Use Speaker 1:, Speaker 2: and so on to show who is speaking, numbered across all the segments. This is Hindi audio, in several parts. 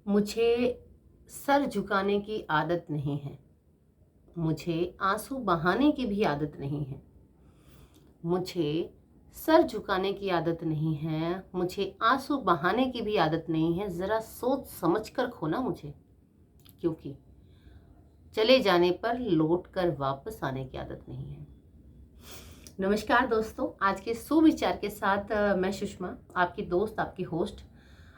Speaker 1: मुझे सर झुकाने की आदत नहीं है। मुझे आंसू बहाने की भी आदत नहीं है। मुझे सर झुकाने की आदत नहीं है। मुझे आंसू बहाने की भी आदत नहीं है। ज़रा सोच समझ कर खोना मुझे, क्योंकि चले जाने पर लौट कर वापस आने की आदत नहीं है। नमस्कार दोस्तों, आज के सुविचार के साथ मैं सुषमा, आपकी दोस्त, आपकी होस्ट,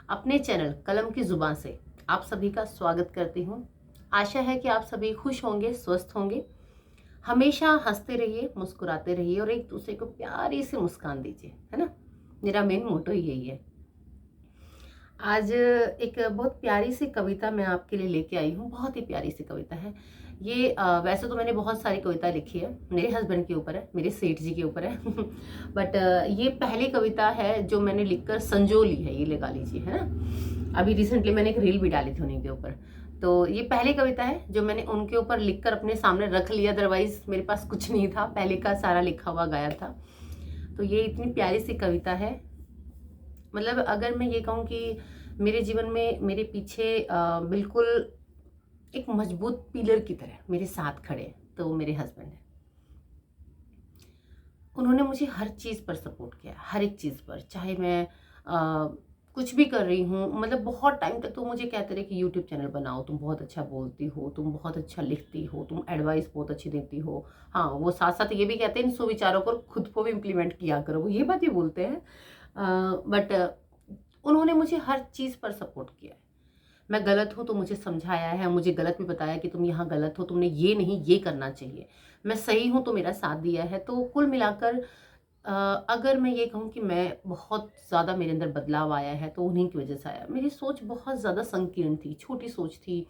Speaker 1: अपने चैनल कलम की जुबान से आप सभी का स्वागत करती हूँ। आशा है कि आप सभी खुश होंगे, स्वस्थ होंगे। हमेशा हंसते रहिए, मुस्कुराते रहिए और एक दूसरे को प्यारी सी मुस्कान दीजिए, है ना। मेरा मेन मोटो यही है। आज एक बहुत प्यारी सी कविता मैं आपके लिए लेके आई हूँ। बहुत ही प्यारी सी कविता है ये। वैसे तो मैंने बहुत सारी कविता लिखी है, मेरे हस्बैंड के ऊपर है, मेरे सेठ जी के ऊपर है बट ये पहली कविता है जो मैंने लिखकर संजो ली है, ये लगा लीजिए, है ना। अभी रिसेंटली मैंने एक रील भी डाली थी उन्हीं के ऊपर। तो ये पहली कविता है जो मैंने उनके ऊपर लिखकर अपने सामने रख लिया, अदरवाइज मेरे पास कुछ नहीं था, पहले का सारा लिखा हुआ गाया था। तो ये इतनी प्यारी सी कविता है। मतलब अगर मैं ये कहूँ कि मेरे जीवन में मेरे पीछे बिल्कुल एक मजबूत पिलर की तरह मेरे साथ खड़े हैं, तो वो मेरे हस्बैंड है। उन्होंने मुझे हर चीज़ पर सपोर्ट किया, हर एक चीज़ पर, चाहे मैं कुछ भी कर रही हूँ। मतलब बहुत टाइम तक तो मुझे कहते रहे कि यूट्यूब चैनल बनाओ, तुम बहुत अच्छा बोलती हो, तुम बहुत अच्छा लिखती हो, तुम एडवाइस बहुत अच्छी देती हो। हाँ, वो साथ साथ ये भी कहते हैं इन सुविचारों को खुद को भी इम्प्लीमेंट किया करो, वो ये बात ही बोलते हैं। बट उन्होंने मुझे हर चीज़ पर सपोर्ट किया है। मैं गलत हूँ तो मुझे समझाया है, मुझे गलत भी बताया कि तुम यहाँ गलत हो, तुमने ये नहीं ये करना चाहिए। मैं सही हूँ तो मेरा साथ दिया है। तो कुल मिलाकर अ, अगर मैं ये कहूँ कि मैं बहुत ज़्यादा मेरे अंदर बदलाव आया है तो उन्हीं की वजह से आया। मेरी सोच बहुत ज़्यादा संकीर्ण थी, छोटी सोच थी।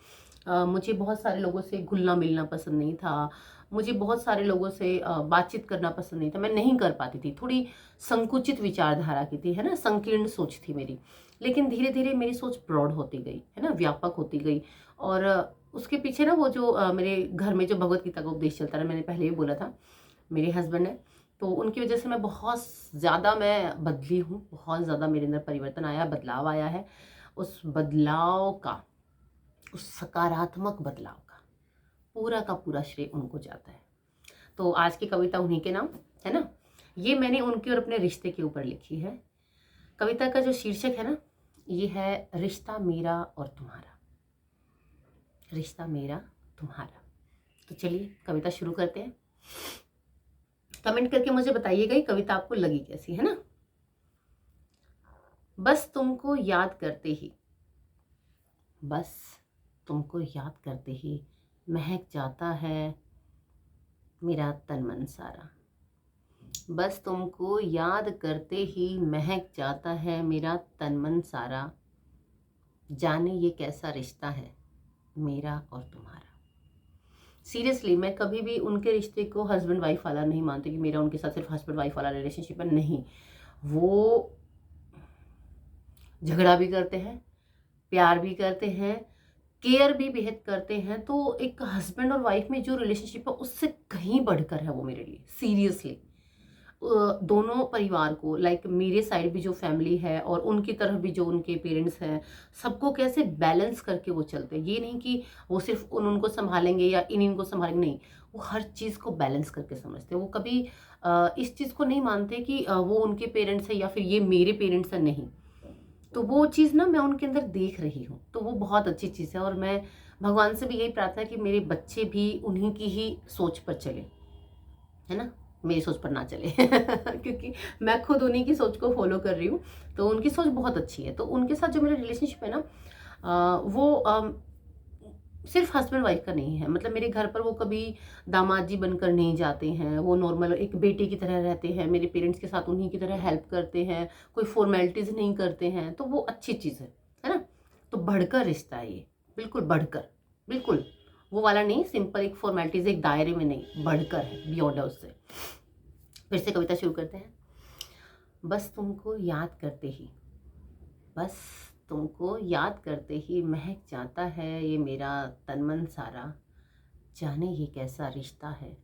Speaker 1: मुझे बहुत सारे लोगों से घुलना मिलना पसंद नहीं था। मुझे बहुत सारे लोगों से बातचीत करना पसंद नहीं था, मैं नहीं कर पाती थी। थोड़ी संकुचित विचारधारा की थी, है ना, संकीर्ण सोच थी मेरी। लेकिन धीरे धीरे मेरी सोच ब्रॉड होती गई, है ना, व्यापक होती गई। और उसके पीछे ना वो जो मेरे घर में जो भगवत गीता का उपदेश चलता रहा, मैंने पहले भी बोला था, मेरे हस्बैंड है। तो उनकी वजह से मैं बहुत ज़्यादा मैं बदली हूँ, बहुत ज़्यादा मेरे अंदर परिवर्तन आया, बदलाव आया है। उस बदलाव का, उस सकारात्मक बदलाव का पूरा श्रेय उनको जाता है। तो आज की कविता उन्हीं के नाम, है ना। ये मैंने उनके और अपने रिश्ते के ऊपर लिखी है। कविता का जो शीर्षक है ना, ये है रिश्ता मेरा और तुम्हारा। रिश्ता मेरा तुम्हारा। तो चलिए कविता शुरू करते हैं। कमेंट करके मुझे बताइएगा ये कविता आपको लगी कैसी, है ना। बस तुमको याद करते ही, बस तुमको याद करते ही महक जाता है मेरा तन मन सारा। बस तुमको याद करते ही महक जाता है मेरा तन मन सारा। जाने ये कैसा रिश्ता है मेरा और तुम्हारा। सीरियसली मैं कभी भी उनके रिश्ते को हस्बैंड वाइफ वाला नहीं मानती कि मेरा उनके साथ सिर्फ हस्बैंड वाइफ वाला रिलेशनशिप है। नहीं, वो झगड़ा भी करते हैं, प्यार भी करते हैं, केयर भी बेहद करते हैं। तो एक हस्बैंड और वाइफ में जो रिलेशनशिप है उससे कहीं बढ़कर है वो मेरे लिए, सीरियसली। दोनों परिवार को, लाइक मेरे साइड भी जो फैमिली है और उनकी तरफ भी जो उनके पेरेंट्स हैं, सबको कैसे बैलेंस करके वो चलते हैं। ये नहीं कि वो सिर्फ उनको संभालेंगे या इनको संभालेंगे, नहीं, वो हर चीज़ को बैलेंस करके समझते हैं। वो कभी इस चीज़ को नहीं मानते कि वो उनके पेरेंट्स हैं या फिर ये मेरे पेरेंट्स हैं, नहीं। तो वो चीज़ ना मैं उनके अंदर देख रही हूँ, तो वो बहुत अच्छी चीज़ है। और मैं भगवान से भी यही प्रार्थना कि मेरे बच्चे भी उन्हीं की ही सोच पर चले, है ना, मेरी सोच पर ना चले क्योंकि मैं खुद उन्हीं की सोच को फॉलो कर रही हूँ। तो उनकी सोच बहुत अच्छी है। तो उनके साथ जो मेरा रिलेशनशिप है ना, वो सिर्फ हस्बैंड वाइफ का नहीं है। मतलब मेरे घर पर वो कभी दामाद जी बनकर नहीं जाते हैं, वो नॉर्मल एक बेटे की तरह रहते हैं, मेरे पेरेंट्स के साथ उन्हीं की तरह हेल्प करते हैं, कोई फॉर्मेलिटीज नहीं करते हैं। तो वो अच्छी चीज़ है ना। तो बढ़कर रिश्ता है ये, बिल्कुल बढ़कर, बिल्कुल वो वाला नहीं, सिंपल एक फॉर्मेलिटीज एक दायरे में नहीं, बढ़कर है, बियॉन्ड है उससे। फिर से कविता शुरू करते हैं। बस तुमको याद करते ही, बस तुमको याद करते ही महक जाता है ये मेरा तन मन सारा। जाने ये कैसा रिश्ता है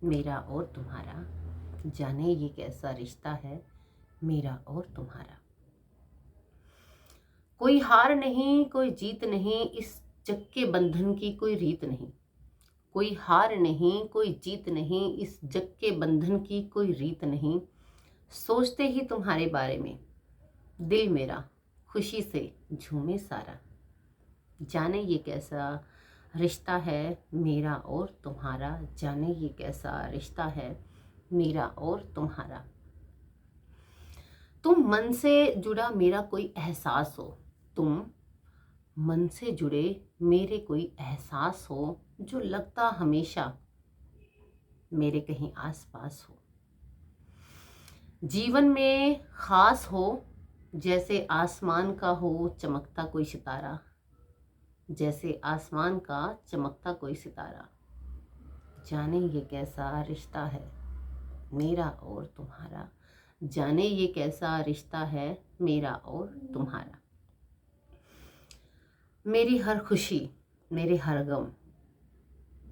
Speaker 1: मेरा और तुम्हारा। जाने ये कैसा रिश्ता है मेरा और तुम्हारा। कोई हार नहीं, कोई जीत नहीं, इस जग के बंधन की कोई रीत नहीं। कोई हार नहीं, कोई जीत नहीं, इस जग के बंधन की कोई रीत नहीं। सोचते ही तुम्हारे बारे में दिल मेरा खुशी से झूमे सारा। जाने ये कैसा रिश्ता है मेरा और तुम्हारा, जाने ये कैसा रिश्ता है मेरा और तुम्हारा। तुम मन से जुड़ा मेरा कोई एहसास हो, तुम मन से जुड़े मेरे कोई एहसास हो, जो लगता हमेशा मेरे कहीं आसपास हो। जीवन में खास हो, जैसे आसमान का हो चमकता कोई सितारा, जैसे आसमान का चमकता कोई सितारा। जाने ये कैसा रिश्ता है मेरा और तुम्हारा, जाने ये कैसा रिश्ता है मेरा और तुम्हारा। मेरी हर खुशी, मेरे हर गम,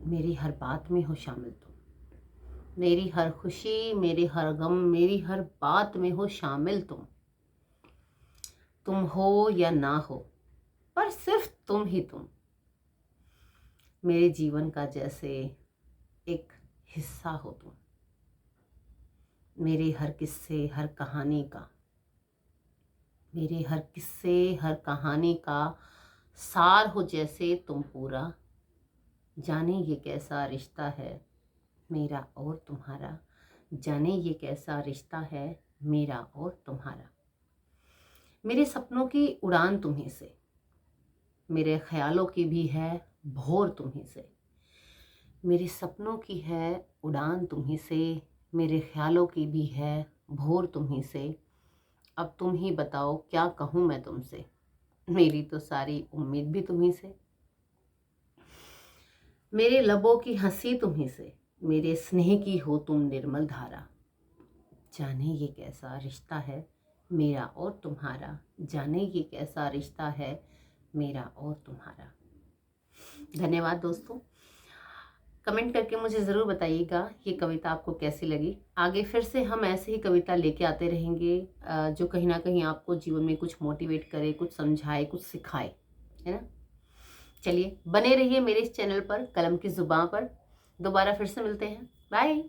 Speaker 1: मेरी हर बात में हो शामिल तुम। मेरी हर खुशी, मेरे हर गम, मेरी हर बात में हो शामिल तुम। तुम हो या ना हो, पर सिर्फ तुम ही तुम। मेरे जीवन का जैसे एक हिस्सा हो तुम। मेरे हर किस्से, हर कहानी का, मेरे हर किस्से, हर कहानी का सार हो जैसे तुम पूरा। जाने ये कैसा रिश्ता है मेरा और तुम्हारा, जाने ये कैसा रिश्ता है मेरा और तुम्हारा। मेरे सपनों की उड़ान तुम्हीं से, मेरे ख्यालों की भी है भोर तुम्हीं से। मेरे सपनों की है उड़ान तुम्हीं से, मेरे ख्यालों की भी है भोर तुम्हीं से। अब तुम ही बताओ क्या कहूँ मैं तुमसे, मेरी तो सारी उम्मीद भी तुम्हीं से। मेरे लबों की हंसी तुम्हीं से, मेरे स्नेह की हो तुम निर्मल धारा। जाने ये कैसा रिश्ता है मेरा और तुम्हारा, जाने ये कैसा रिश्ता है मेरा और तुम्हारा। धन्यवाद दोस्तों। कमेंट करके मुझे ज़रूर बताइएगा ये कविता आपको कैसी लगी। आगे फिर से हम ऐसे ही कविता लेके आते रहेंगे जो कहीं ना कहीं आपको जीवन में कुछ मोटिवेट करे, कुछ समझाए, कुछ सिखाए, है ना। चलिए बने रहिए मेरे इस चैनल पर, कलम की ज़ुबां पर। दोबारा फिर से मिलते हैं। बाय।